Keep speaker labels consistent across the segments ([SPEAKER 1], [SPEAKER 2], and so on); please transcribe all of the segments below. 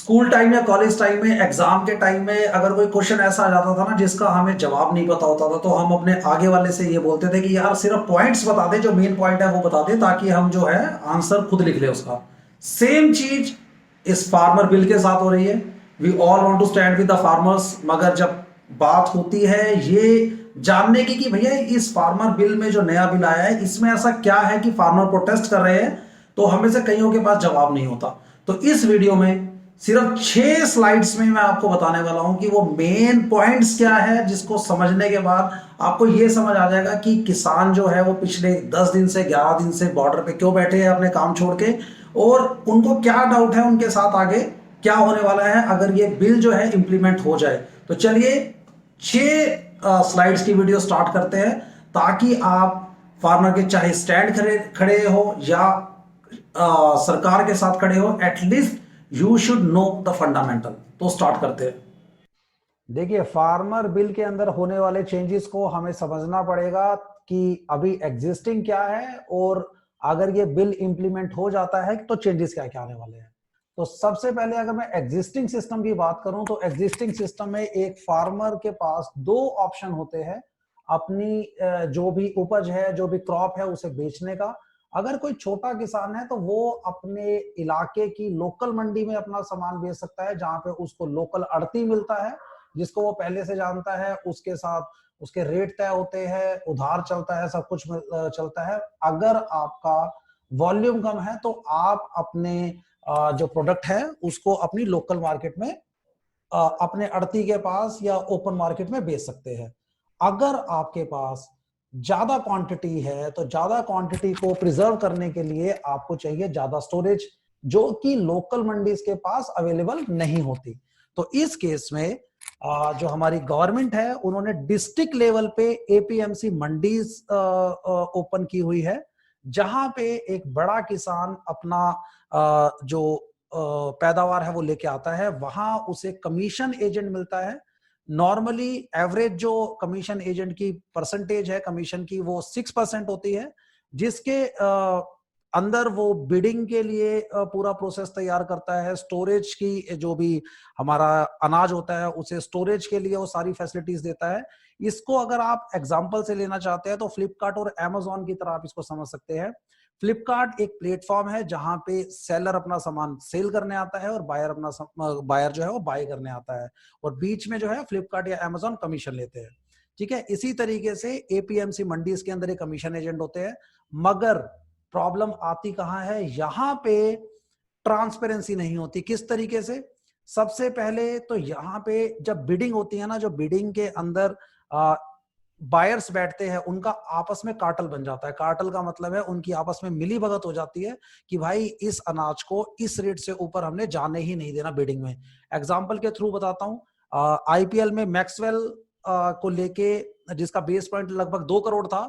[SPEAKER 1] School time या college time में exam के टाइम में अगर कोई क्वेश्चन ऐसा आ जाता था ना जिसका हमें जवाब नहीं पता होता था, तो हम अपने आगे वाले से ये बोलते थे कि यार सिर्फ पॉइंट्स बता दे, जो मेन पॉइंट है वो बता दे, ताकि हम जो है आंसर खुद लिख ले उसका। सेम चीज इस फार्मर बिल के साथ हो रही है। We all want to stand with the farmers, मगर जब बात होती है ये जानने की कि भैया इस फार्मर बिल में जो नया बिल आया है इसमें ऐसा क्या है कि फार्मर प्रोटेस्ट कर रहे हैं, तो हमें से कईयों के पास जवाब नहीं होता। तो इस वीडियो में सिर्फ 6 स्लाइड्स में मैं आपको बताने वाला हूं कि वो मेन पॉइंट्स क्या है, जिसको समझने के बाद आपको ये समझ आ जाएगा कि किसान जो है वो पिछले 10 दिन से 11 दिन से बॉर्डर पे क्यों बैठे हैं अपने काम छोड़ के, और उनको क्या डाउट है उनके साथ आगे क्या होने वाला है अगर ये बिल जो है इंप्लीमेंट हो जाए। तो चलिए 6 स्लाइड्स की वीडियो स्टार्ट करते हैं, ताकि आप फार्मर के चाहे स्टैंड खड़े खड़े हो या सरकार के साथ खड़े हो, at least you should know the fundamental. तो स्टार्ट करते हैं।
[SPEAKER 2] देखिए, फार्मर बिल के अंदर होने वाले चेंजेस को हमें समझना पड़ेगा कि अभी एग्जिस्टिंग क्या है, और अगर ये बिल इंप्लीमेंट हो जाता है तो चेंजेस क्या क्या आने वाले हैं। तो सबसे पहले अगर मैं एग्जिस्टिंग सिस्टम की बात करूं तो एग्जिस्टिंग सिस्टम में एक फार्मर के पास दो ऑप्शन होते हैं अपनी जो भी उपज है, जो भी क्रॉप है, उसे बेचने का। अगर कोई छोटा किसान है तो वो अपने इलाके की लोकल मंडी में अपना सामान बेच सकता है, जहां पे उसको लोकल आड़ती मिलता है जिसको वो पहले से जानता है, उसके साथ उसके रेट तय होते हैं, उधार चलता है, सब कुछ चलता है। अगर आपका वॉल्यूम कम है तो आप अपने जो प्रोडक्ट है उसको अपनी लोकल मार्केट में अपने आड़ती के पास या ओपन मार्केट में बेच सकते हैं। अगर आपके पास ज्यादा क्वांटिटी है तो ज्यादा क्वांटिटी को प्रिजर्व करने के लिए आपको चाहिए ज्यादा स्टोरेज, जो कि लोकल मंडीज के पास अवेलेबल नहीं होती। तो इस केस में जो हमारी गवर्नमेंट है उन्होंने डिस्ट्रिक्ट लेवल पे एपीएमसी मंडीज ओपन की हुई है, जहां पे एक बड़ा किसान अपना जो पैदावार है वो लेके आता है, वहां उसे कमीशन एजेंट मिलता है। नॉर्मली एवरेज जो कमीशन एजेंट की परसेंटेज है कमीशन की वो 6% होती है, जिसके अंदर वो बिडिंग के लिए पूरा प्रोसेस तैयार करता है। स्टोरेज की जो भी हमारा अनाज होता है उसे स्टोरेज के लिए वो सारी फैसिलिटीज देता है। इसको अगर आप एग्जांपल से लेना चाहते हैं तो फ्लिपकार्ट और अमेजोन की तरह आप इसको समझ सकते हैं। फ्लिपकार्ट एक प्लेटफॉर्म है जहां पे सेलर अपना सामान सेल करने आता है और बायर जो है वो बाय करने आता है, और बीच में जो है फ्लिपकार्ट या अमेजोन कमीशन लेते हैं। ठीक है, इसी तरीके से एपीएमसी मंडीज के अंदर एक कमीशन एजेंट होते हैं। मगर प्रॉब्लम आती कहां है, यहां पे ट्रांसपेरेंसी नहीं होती। किस तरीके से? सबसे पहले तो यहां पे जब बिडिंग होती है ना, जो बिडिंग के अंदर बायर्स बैठते हैं उनका आपस में कार्टल बन जाता है। कार्टल का मतलब है उनकी आपस में मिली भगत हो जाती है कि भाई इस अनाज को इस रेट से ऊपर हमने जाने ही नहीं देना बिडिंग में। एग्जांपल के थ्रू बताता हूं, आईपीएल में मैक्सवेल को लेके जिसका बेस पॉइंट लगभग 2 करोड़ था,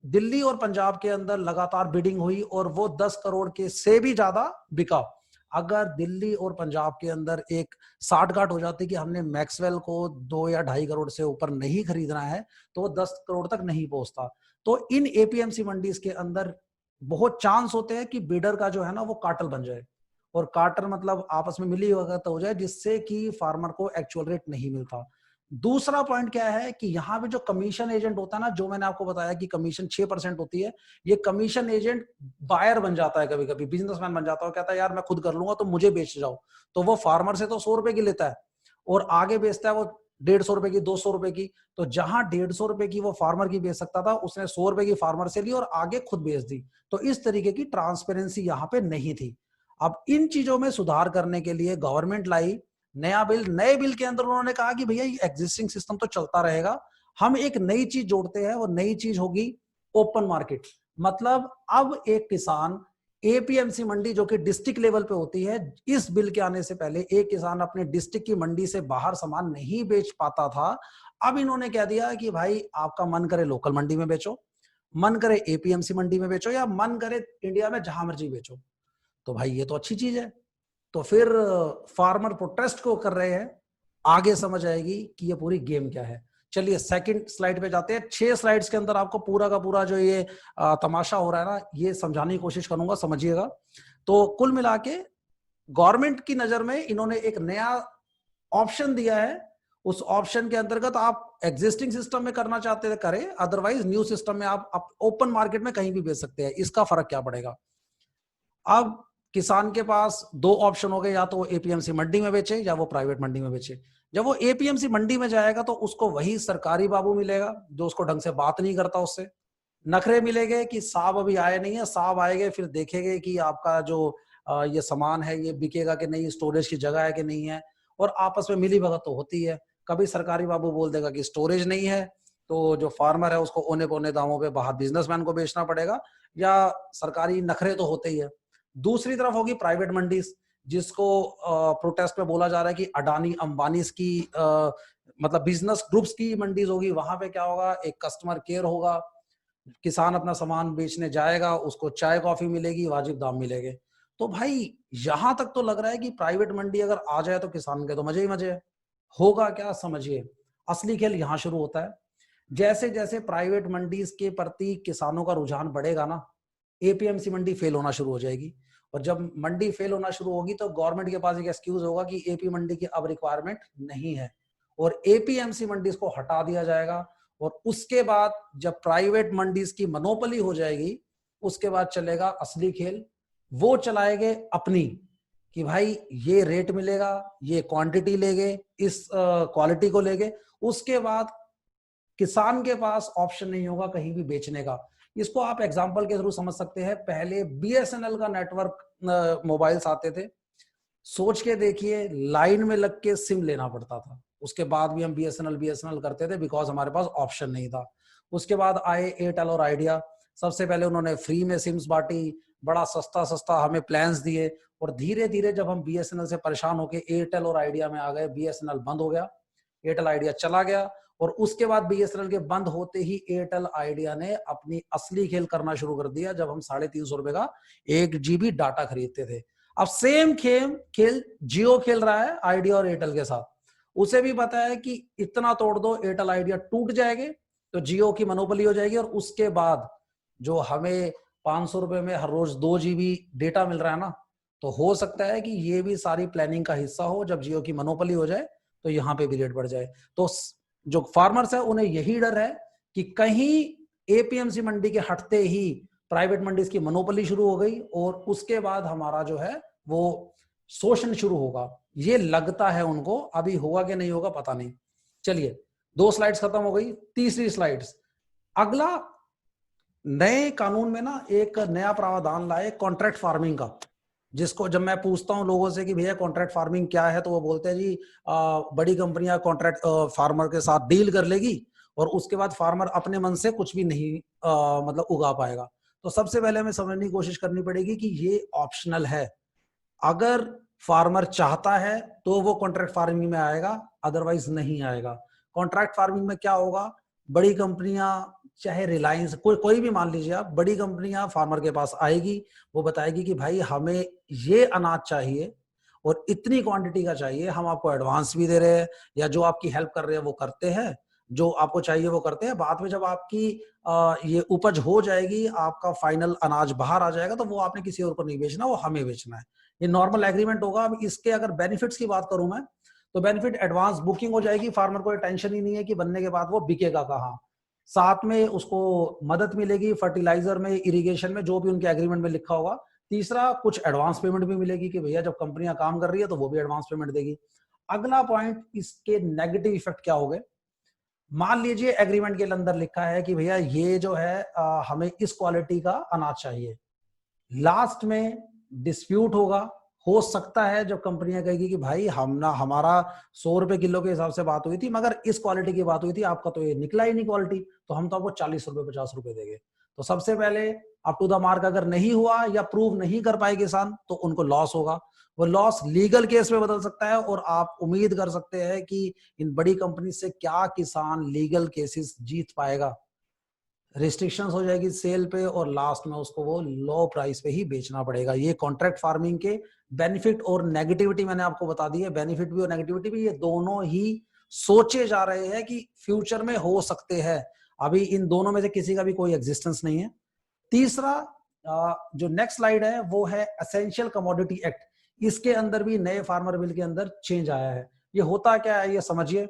[SPEAKER 2] दिल्ली और पंजाब के अंदर लगातार बिडिंग हुई और वो 10 करोड़ के से भी ज्यादा बिका। अगर दिल्ली और पंजाब के अंदर एक साठगांठ हो जाती कि हमने मैक्सवेल को 2 या 2.5 करोड़ से ऊपर नहीं खरीदना है, तो वो 10 करोड़ तक नहीं पहुंचता। तो इन एपीएमसी मंडीज के अंदर बहुत चांस होते हैं कि बिडर का जो है ना वो कार्टल बन जाए, और कार्टल मतलब आपस में मिली भगत हो जाए, जिससे कि फार्मर को एक्चुअल रेट नहीं मिलता। दूसरा पॉइंट क्या है कि यहाँ पे जो कमीशन एजेंट होता है ना, जो मैंने आपको बताया कि कमीशन 6% होती है, ये कमीशन एजेंट बायर बन जाता है, कभी कभी बिजनेसमैन बन जाता है, कहता है यार मैं खुद कर लूंगा तो मुझे बेच जाओ। तो वो फार्मर से तो 100 रुपए की लेता है और आगे बेचता है वो 150 रुपए की, 200 रुपए की। तो जहां 150 रुपए की वो फार्मर की बेच सकता था, उसने 100 रुपए की फार्मर से ली और आगे खुद बेच दी। तो इस तरीके की ट्रांसपेरेंसी यहाँ पे नहीं थी। अब इन चीजों में सुधार करने के लिए गवर्नमेंट लाई नया बिल। नए बिल के अंदर उन्होंने कहा कि भैया ये एग्जिस्टिंग सिस्टम तो चलता रहेगा, हम एक नई चीज जोड़ते हैं, वो नई चीज होगी ओपन मार्केट। मतलब अब एक किसान एपीएमसी मंडी जो कि डिस्ट्रिक्ट लेवल पे होती है, इस बिल के आने से पहले एक किसान अपने डिस्ट्रिक्ट की मंडी से बाहर सामान नहीं बेच पाता था। अब इन्होंने कह दिया कि भाई आपका मन करे लोकल मंडी में बेचो, मन करे एपीएमसी मंडी में बेचो, या मन करे इंडिया में जहां मर्जी बेचो। तो भाई ये तो अच्छी चीज है। तो फिर फार्मर प्रोटेस्ट को कर रहे हैं, आगे समझ आएगी कि ये पूरी गेम क्या है। चलिए सेकंड स्लाइड पे जाते हैं। 6 स्लाइड्स के अंदर आपको पूरा का पूरा जो ये तमाशा हो रहा है ना, ये समझाने की कोशिश करूंगा, समझिएगा। तो कुल मिला के गवर्नमेंट की नजर में इन्होंने एक नया ऑप्शन दिया है, उस ऑप्शन के अंतर्गत आप एग्जिस्टिंग सिस्टम में करना चाहते थे करें, अदरवाइज न्यू सिस्टम में आप ओपन मार्केट में कहीं भी बेच सकते हैं। इसका फर्क क्या पड़ेगा? अब किसान के पास दो ऑप्शन हो गए, या तो वो एपीएमसी मंडी में बेचे या वो प्राइवेट मंडी में बेचे। जब वो एपीएमसी मंडी में जाएगा तो उसको वही सरकारी बाबू मिलेगा जो उसको ढंग से बात नहीं करता, उससे नखरे मिलेंगे कि साहब अभी आए नहीं है, साहब आएंगे फिर देखेंगे कि आपका जो ये सामान है ये बिकेगा कि नहीं, स्टोरेज की जगह है कि नहीं है, और आपस में मिली भगत तो होती है। कभी सरकारी बाबू बोल देगा कि स्टोरेज नहीं है, तो जो फार्मर है उसको औने पौने दामों पे बाहर बिजनेसमैन को बेचना पड़ेगा, या सरकारी नखरे तो होते ही है। दूसरी तरफ होगी प्राइवेट मंडी, जिसको प्रोटेस्ट में बोला जा रहा है कि अडानी अंबानी की मतलब बिजनेस ग्रुप्स की मंडीज होगी। वहां पे क्या होगा, एक कस्टमर केयर होगा, किसान अपना सामान बेचने जाएगा, उसको चाय कॉफी मिलेगी, वाजिब दाम मिलेंगे। तो भाई यहां तक तो लग रहा है कि प्राइवेट मंडी अगर आ जाए तो किसान के तो मजे ही मजे है। होगा क्या, समझिए असली खेल यहां शुरू होता है। जैसे जैसे प्राइवेट मंडीज के प्रति किसानों का रुझान बढ़ेगा ना, एपीएमसी मंडी फेल होना शुरू हो जाएगी। और जब मंडी फेल होना शुरू होगी तो गवर्नमेंट के पास एक एक्सक्यूज होगा कि एपी मंडी की अब रिक्वायरमेंट नहीं है, और एपीएमसी मंडीज को हटा दिया जाएगा। और उसके बाद जब प्राइवेट मंडीज की मोनोपोली हो जाएगी, उसके बाद चलेगा असली खेल। वो चलाएंगे अपनी, कि भाई ये रेट मिलेगा, ये क्वांटिटी लेंगे, इस क्वालिटी को लेंगे। उसके बाद किसान के पास ऑप्शन नहीं होगा कहीं भी बेचने का। इसको आप एग्जांपल के थ्रू समझ सकते हैं। पहले बीएसएनएल का नेटवर्क मोबाइल्स आते थे, सोच के देखिए लाइन में लग के सिम लेना पड़ता था, उसके बाद भी हम बीएसएनएल करते थे बिकॉज हमारे पास ऑप्शन नहीं था। उसके बाद आए एयरटेल और आइडिया, सबसे पहले उन्होंने फ्री में सिम्स बांटी, बड़ा सस्ता सस्ता हमें प्लान्स दिए, और धीरे धीरे जब हम बीएसएनएल से परेशान होकर एयरटेल और आइडिया में आ गए, बीएसएनएल बंद हो गया, एयरटेल आइडिया चला गया। और उसके बाद बीएसएनएल के बंद होते ही एयरटेल आइडिया ने अपनी असली खेल करना शुरू कर दिया, जब हम 350 रुपए का 1 GB डाटा खरीदते थे। अब सेम खेल जियो खेल रहा है आइडिया और एयरटेल के साथ। उसे भी पता है कि इतना तोड़ दो एयरटेल आइडिया टूट जाएंगे तो जियो की मोनोपोली हो जाएगी, और उसके बाद जो हमें 500 रुपए में हर रोज 2 GB डेटा मिल रहा है ना, तो हो सकता है कि ये भी सारी प्लानिंग का हिस्सा हो। जब जियो की मोनोपोली हो जाए तो यहाँ पे भी रेट बढ़ जाए। तो जो फार्मर्स है उन्हें यही डर है कि कहीं एपीएमसी मंडी के हटते ही प्राइवेट मंडीज की मोनोपोली शुरू हो गई, और उसके बाद हमारा जो है वो शोषण शुरू होगा। ये लगता है उनको, अभी होगा कि नहीं होगा पता नहीं। चलिए 2 स्लाइड्स खत्म हो गई, तीसरी स्लाइड्स। अगला, नए कानून में ना एक नया प्रावधान लाए कॉन्ट्रैक्ट फार्मिंग का, जिसको जब मैं पूछता हूं लोगों से कि भैया कॉन्ट्रैक्ट फार्मिंग क्या है, तो वो बोलते हैं जी बड़ी कंपनियां कॉन्ट्रैक्ट फार्मर के साथ डील कर लेगी, और उसके बाद फार्मर अपने मन से कुछ भी नहीं मतलब उगा पाएगा। तो सबसे पहले हमें समझने की कोशिश करनी पड़ेगी कि ये ऑप्शनल है। अगर फार्मर चाहता है तो वो कॉन्ट्रैक्ट फार्मिंग में आएगा, अदरवाइज नहीं आएगा। कॉन्ट्रैक्ट फार्मिंग में क्या होगा, बड़ी कंपनियां चाहे रिलायंस कोई भी मान लीजिए आप, बड़ी कंपनियां फार्मर के पास आएगी, वो बताएगी कि भाई हमें ये अनाज चाहिए और इतनी क्वांटिटी का चाहिए, हम आपको एडवांस भी दे रहे हैं, या जो आपकी हेल्प कर रहे हैं वो करते हैं, जो आपको चाहिए वो करते हैं। बाद में जब आपकी ये उपज हो जाएगी, आपका फाइनल अनाज बाहर आ जाएगा, तो वो आपने किसी और को नहीं बेचना, वो हमें बेचना है। ये नॉर्मल एग्रीमेंट होगा। अब इसके अगर बेनिफिट्स की बात करूं मैं, तो बेनिफिट एडवांस बुकिंग हो जाएगी, फार्मर को टेंशन ही नहीं है कि बनने के बाद वो बिकेगा कहाँ। साथ में उसको मदद मिलेगी फर्टिलाइजर में, इरिगेशन में, जो भी उनके एग्रीमेंट में लिखा होगा। तीसरा, कुछ एडवांस पेमेंट भी मिलेगी कि भैया जब कंपनियां काम कर रही है तो वो भी एडवांस पेमेंट देगी। अगला पॉइंट, इसके नेगेटिव इफेक्ट क्या हो गए। मान लीजिए एग्रीमेंट के अंदर लिखा है कि भैया ये जो है हमें इस क्वालिटी का अनाज चाहिए, लास्ट में डिस्प्यूट होगा। हो सकता है जब कंपनियां कहेगी कि भाई हम ना, हमारा 100 रुपए किलो के हिसाब से बात हुई थी, मगर इस क्वालिटी की बात हुई थी, आपका तो ये निकला ही नहीं क्वालिटी, तो हम तो आपको 40 रुपए 50 रुपए देंगे। तो सबसे पहले अप टू द मार्क अगर नहीं हुआ या प्रूव नहीं कर पाए किसान, तो उनको लॉस होगा। वो लॉस लीगल केस में बदल सकता है, और आप उम्मीद कर सकते हैं कि इन बड़ी कंपनी से क्या किसान लीगल केसेस जीत पाएगा। रिस्ट्रिक्शंस हो जाएगी सेल पे, और लास्ट में उसको वो लो प्राइस पे ही बेचना पड़ेगा। ये कॉन्ट्रैक्ट फार्मिंग के बेनिफिट और नेगेटिविटी मैंने आपको बता दी है। बेनिफिट भी और नेगेटिविटी भी, ये दोनों ही सोचे जा रहे हैं कि फ्यूचर में हो सकते हैं। अभी इन दोनों में से किसी का भी कोई एग्जिस्टेंस नहीं है। तीसरा, जो नेक्स्ट स्लाइड है वो है एसेंशियल कमोडिटी एक्ट। इसके अंदर भी नए फार्मर बिल के अंदर चेंज आया है। ये होता क्या है ये समझिए।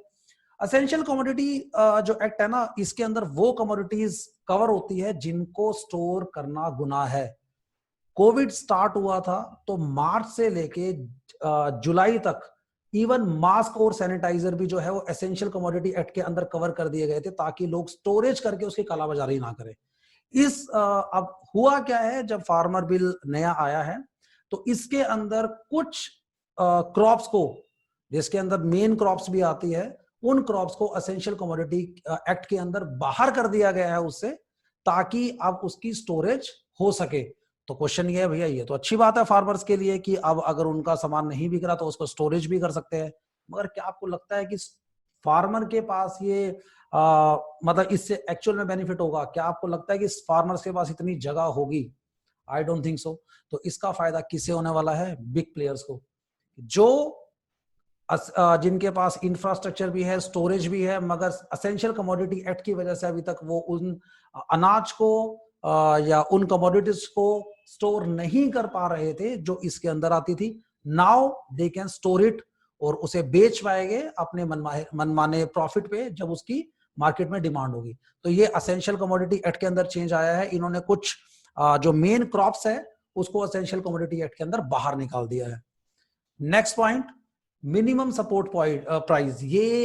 [SPEAKER 2] असेंशियल कमोडिटी जो एक्ट है ना, इसके अंदर वो कमोडिटीज कवर होती है जिनको स्टोर करना गुनाह है। कोविड स्टार्ट हुआ था तो मार्च से लेके जुलाई तक इवन मास्क और सैनिटाइजर भी जो है वो एसेंशियल कमोडिटी एक्ट के अंदर कवर कर दिए गए थे, ताकि लोग स्टोरेज करके उसकी कालाबाजारी ना करें। अब हुआ क्या है, जब फार्मर बिल नया आया है तो इसके अंदर कुछ क्रॉप्स को, जिसके अंदर मेन क्रॉप्स भी आती है, उन क्रॉप्स को एसेंशियल कमोडिटी एक्ट के अंदर बाहर कर दिया गया है उससे, ताकि अब उसकी स्टोरेज हो सके। तो क्वेश्चन ये है भैया, ये तो अच्छी बात है फार्मर्स के लिए कि अब अगर उनका सामान नहीं बिक रहा तो उसको स्टोरेज भी कर सकते हैं। मगर क्या आपको लगता है कि फार्मर के पास ये मतलब इससे एक्चुअल में बेनिफिट होगा? क्या आपको लगता है कि फार्मर्स के पास इतनी जगह होगी? I don't think so. तो इसका फायदा किसे होने वाला है? बिग प्लेयर्स को, जो जिनके पास इंफ्रास्ट्रक्चर भी है, स्टोरेज भी है, मगर एसेंशियल कमोडिटी एक्ट की वजह से अभी तक वो उन अनाज को या उन कमोडिटीज को स्टोर नहीं कर पा रहे थे जो इसके अंदर आती थी। Now they can store it और उसे बेच पाएंगे अपने मनमाने प्रॉफिट पे, जब उसकी मार्केट में डिमांड होगी। तो ये एसेंशियल कमोडिटी एक्ट के अंदर चेंज आया है। इन्होंने कुछ जो मेन क्रॉप्स है उसको एसेंशियल कमोडिटी एक्ट के अंदर बाहर निकाल दिया है। Next point, minimum support price. ये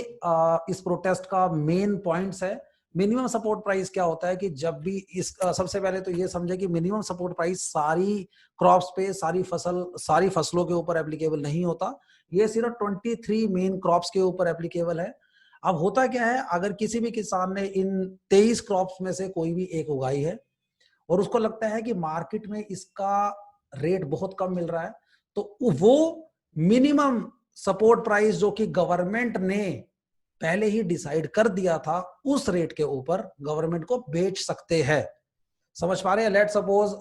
[SPEAKER 2] इस प्रोटेस्ट का मेन पॉइंट्स है। मिनिमम सपोर्ट प्राइस क्या होता है कि जब भी सबसे पहले तो ये समझे कि मिनिमम सपोर्ट प्राइस सारी क्रॉप्स पे, सारी फसलों के ऊपर एप्लीकेबल नहीं होता। ये सिर्फ 23 मेन क्रॉप्स के ऊपर एप्लीकेबल है। अब होता क्या है, अगर किसी भी किसान ने इन 23 क्रॉप्स में से कोई भी एक उगाई है और उसको लगता है कि मार्केट में इसका रेट बहुत कम मिल रहा है, तो वो मिनिमम सपोर्ट प्राइस जो कि गवर्नमेंट ने पहले ही डिसाइड कर दिया था, उस रेट के ऊपर गवर्नमेंट को बेच सकते हैं। समझ पा रहे हैं? लेट सपोज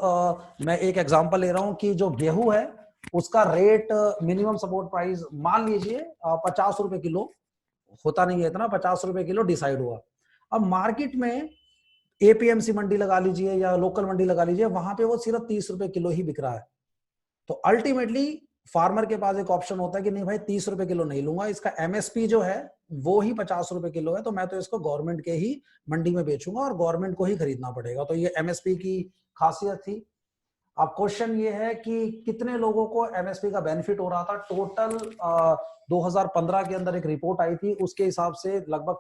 [SPEAKER 2] मैं एक एग्जांपल ले रहा हूं कि जो गेहूं है उसका रेट मिनिमम सपोर्ट प्राइस मान लीजिए 50 रुपए किलो, होता नहीं है इतना, 50 रुपए किलो डिसाइड हुआ। अब मार्केट में एपीएमसी मंडी लगा लीजिए या लोकल मंडी लगा लीजिए, वहां पे वो सिर्फ 30 रुपए किलो ही बिक रहा है। तो अल्टीमेटली फार्मर के पास एक ऑप्शन होता है कि नहीं भाई, 30 रुपए किलो नहीं लूंगा, इसका एमएसपी जो है वो ही 50 रुपए किलो है, तो मैं तो इसको गवर्नमेंट के ही मंडी में बेचूंगा और गवर्नमेंट को ही खरीदना पड़ेगा। तो ये एमएसपी की खासियत थी। अब क्वेश्चन ये है कि कितने लोगों को एमएसपी का बेनिफिट हो रहा था? टोटल 2015 के अंदर एक रिपोर्ट आई थी, उसके हिसाब से लगभग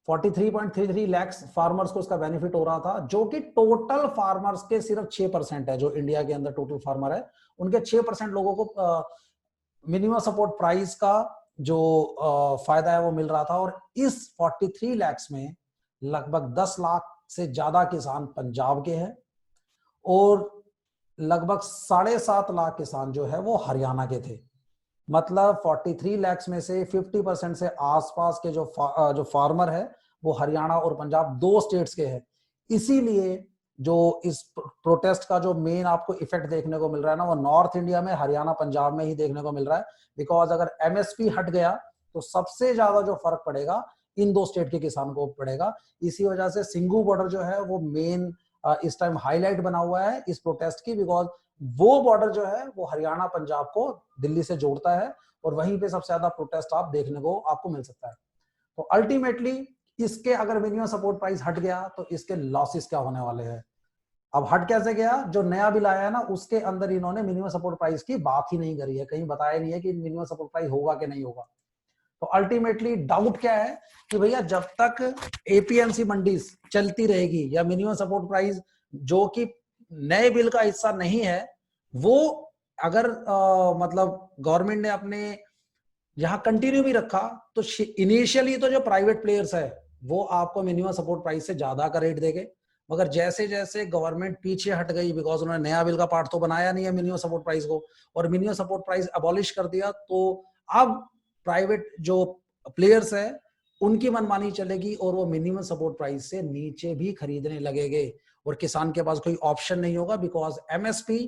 [SPEAKER 2] 43.33 लाख फार्मर्स को इसका बेनिफिट हो रहा था, जो कि टोटल फार्मर्स के सिर्फ 6% है। जो इंडिया के अंदर टोटल फार्मर है उनके 6% लोगों को मिनिमम सपोर्ट प्राइस का जो फायदा है वो मिल रहा था। और इस 43 लाख में लगभग 10 लाख से ज्यादा किसान पंजाब के हैं और लगभग 7.5 लाख किसान जो है वो हरियाणा के थे। मतलब 43 लाख में से 50% से आसपास के जो फार्मर है वो हरियाणा और पंजाब, 2 स्टेट्स के हैं। इसीलिए जो इस प्रोटेस्ट का जो मेन आपको इफेक्ट देखने को मिल रहा है ना, वो नॉर्थ इंडिया में, हरियाणा पंजाब में ही देखने को मिल रहा है। बिकॉज अगर एमएसपी हट गया तो सबसे ज्यादा जो फर्क पड़ेगा इन 2 स्टेट के किसान को पड़ेगा। इसी वजह से सिंघू बॉर्डर जो है वो मेन इस टाइम हाईलाइट बना हुआ है इस प्रोटेस्ट की, बिकॉज वो बॉर्डर जो है वो हरियाणा पंजाब को दिल्ली से जोड़ता है और वहीं पे सबसे ज्यादा प्रोटेस्ट आप देखने को आपको मिल सकता है। तो अल्टीमेटली इसके अगर मिनिमम सपोर्ट प्राइस हट गया तो इसके लॉसेस क्या होने वाले हैं? अब हट कैसे गया? जो नया बिल आया है ना उसके अंदर इन्होंने मिनिमम सपोर्ट प्राइस की बात ही नहीं करी है, कहीं बताया नहीं है कि मिनिमम सपोर्ट प्राइस होगा कि नहीं होगा। तो अल्टीमेटली डाउट क्या है कि भैया जब तक एपीएमसी मंडी चलती रहेगी या मिनिमम सपोर्ट प्राइस जो कि नए बिल का हिस्सा नहीं है, वो अगर मतलब गवर्नमेंट ने अपने यहां कंटिन्यू भी रखा, तो इनिशियली तो जो प्राइवेट प्लेयर्स है वो आपको मिनिमम सपोर्ट प्राइस से ज्यादा का रेट देंगे। मगर जैसे जैसे गवर्नमेंट पीछे हट गई, बिकॉज उन्होंने नया बिल का पार्ट तो बनाया नहीं है मिनिमम सपोर्ट प्राइस को, और मिनिमम सपोर्ट प्राइस अबॉलिश कर दिया, तो अब प्राइवेट जो प्लेयर्स है उनकी मनमानी चलेगी और वो मिनिमम सपोर्ट प्राइस से नीचे भी खरीदने लगेंगे और किसान के पास कोई ऑप्शन नहीं होगा, बिकॉज एमएसपी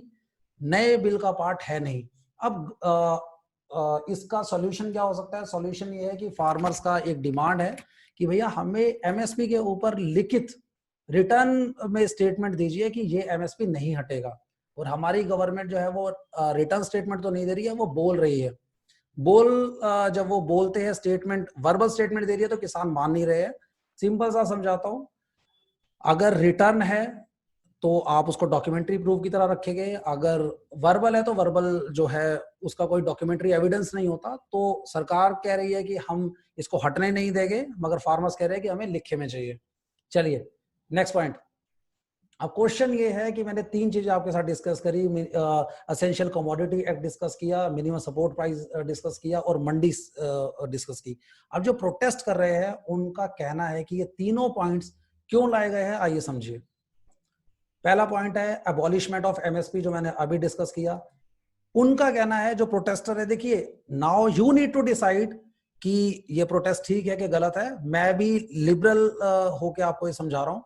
[SPEAKER 2] नए बिल का पार्ट है नहीं। अब इसका सॉल्यूशन क्या हो सकता है? सॉल्यूशन ये है कि फार्मर्स का एक डिमांड है कि भैया हमें एमएसपी के ऊपर लिखित रिटर्न में स्टेटमेंट दीजिए कि ये एमएसपी नहीं हटेगा। और हमारी गवर्नमेंट जो है वो रिटर्न स्टेटमेंट तो नहीं दे रही है, वो बोल रही है। जब वो बोलते हैं स्टेटमेंट, वर्बल स्टेटमेंट दे रही है तो किसान मान नहीं रहे हैं। सिंपल सा समझाता हूं, अगर रिटर्न है तो आप उसको डॉक्यूमेंट्री प्रूफ की तरह रखेंगे, अगर वर्बल है तो वर्बल जो है उसका कोई डॉक्यूमेंट्री एविडेंस नहीं होता। तो सरकार कह रही है कि हम इसको हटने नहीं देंगे, मगर फार्मर्स कह रहे हैं कि हमें लिखे में चाहिए। चलिए नेक्स्ट पॉइंट। अब क्वेश्चन ये है कि मैंने 3 चीजें आपके साथ डिस्कस करी, एसेंशियल कमोडिटी एक्ट डिस्कस किया, मिनिमम सपोर्ट प्राइस डिस्कस किया और मंडी डिस्कस की। अब जो प्रोटेस्ट कर रहे हैं उनका कहना है कि ये तीनों पॉइंट्स क्यों लाए गए हैं, आइए समझिए। पहला पॉइंट है अबॉलिशमेंट ऑफ एमएसपी, जो मैंने अभी डिस्कस किया। उनका कहना है, जो प्रोटेस्टर है, देखिए now you need to decide कि ये प्रोटेस्ट ठीक है कि गलत है। मैं भी लिबरल होके आपको ये समझा रहा हूं।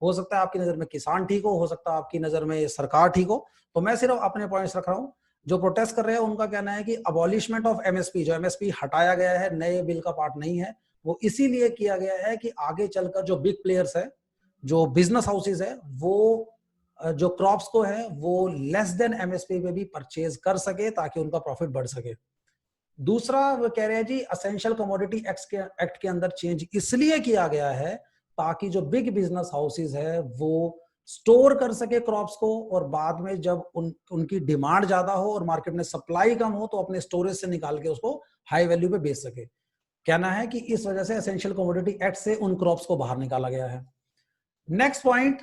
[SPEAKER 2] हो सकता है आपकी नजर में किसान ठीक हो सकता है आपकी नजर में सरकार ठीक हो, तो मैं सिर्फ अपने पॉइंट्स रख रहा हूं। जो प्रोटेस्ट कर रहे हैं उनका कहना है कि अबॉलिशमेंट ऑफ एमएसपी, जो एमएसपी हटाया गया है, नए बिल का पार्ट नहीं है, वो इसीलिए किया गया है कि आगे चलकर जो बिग प्लेयर्स है, जो बिजनेस हाउसेज है, वो जो क्रॉप्स को है वो लेस देन एमएसपी पे भी परचेज कर सके ताकि उनका प्रॉफिट बढ़ सके। दूसरा वो कह रहे हैं जी असेंशियल कमोडिटी एक्ट के अंदर चेंज इसलिए किया गया है ताकि जो बिग बिजनेस हाउसेज है वो स्टोर कर सके क्रॉप्स को, और बाद में जब उनकी डिमांड ज्यादा हो और मार्केट में सप्लाई कम हो तो अपने स्टोरेज से निकाल के उसको हाई वैल्यू पे बेच सके। कहना है कि इस वजह से एसेंशियल कमोडिटी एक्ट से उन क्रॉप्स को बाहर निकाला गया है। नेक्स्ट पॉइंट,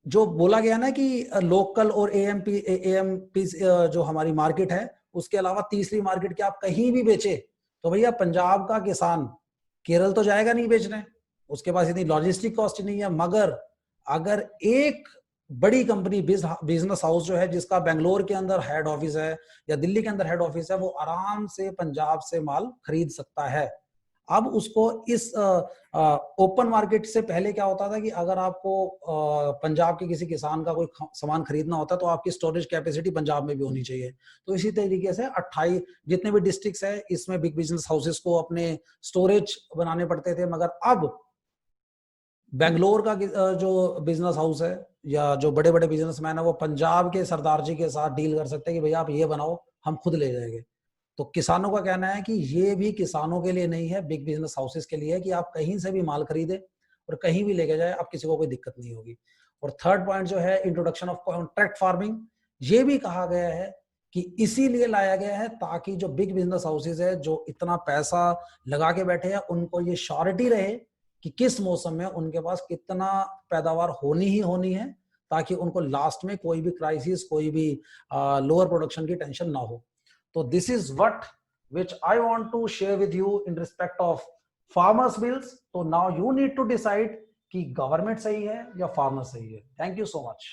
[SPEAKER 2] जो बोला गया ना कि लोकल और एएमपी जो हमारी मार्केट है, उसके अलावा तीसरी मार्केट की आप कहीं भी बेचे तो भैया पंजाब का किसान केरल तो जाएगा नहीं बेचने, उसके पास इतनी लॉजिस्टिक कॉस्ट नहीं है। मगर अगर एक बड़ी कंपनी बिजनेस हाउस जो है जिसका बेंगलोर के अंदर हेड ऑफिस है या दिल्ली के अंदर हेड ऑफिस है, वो आराम से पंजाब से माल खरीद सकता है। अब उसको इस ओपन मार्केट से पहले क्या होता था कि अगर आपको पंजाब के किसी किसान का कोई सामान खरीदना होता तो आपकी स्टोरेज कैपेसिटी पंजाब में भी होनी चाहिए। तो इसी तरीके से 28 जितने भी डिस्ट्रिक्ट्स है इसमें बिग बिजनेस हाउसेस को अपने स्टोरेज बनाने पड़ते थे। मगर अब बेंगलोर का जो बिजनेस हाउस है या जो बड़े बड़े बिजनेसमैन है वो पंजाब के सरदार जी के साथ डील कर सकते हैं कि भैया आप ये बनाओ, हम खुद ले जाएंगे। तो किसानों का कहना है कि ये भी किसानों के लिए नहीं है, बिग बिजनेस हाउसेस के लिए है कि आप कहीं से भी माल खरीदे और कहीं भी लेके जाए, अब किसी को कोई दिक्कत नहीं होगी। और थर्ड पॉइंट जो है इंट्रोडक्शन ऑफ कॉन्ट्रैक्ट फार्मिंग, ये भी कहा गया है कि इसीलिए लाया गया है ताकि जो बिग बिजनेस हाउसेस है जो इतना पैसा लगा के बैठे हैं उनको ये श्योरिटी रहे कि किस मौसम में उनके पास कितना पैदावार होनी ही होनी है, ताकि उनको लास्ट में कोई भी क्राइसिस, कोई भी लोअर प्रोडक्शन की टेंशन ना हो। तो this is what which I want to share with you in respect of farmers bills. So now you need to decide कि गवर्नमेंट सही है या फार्मर सही है। Thank you so much.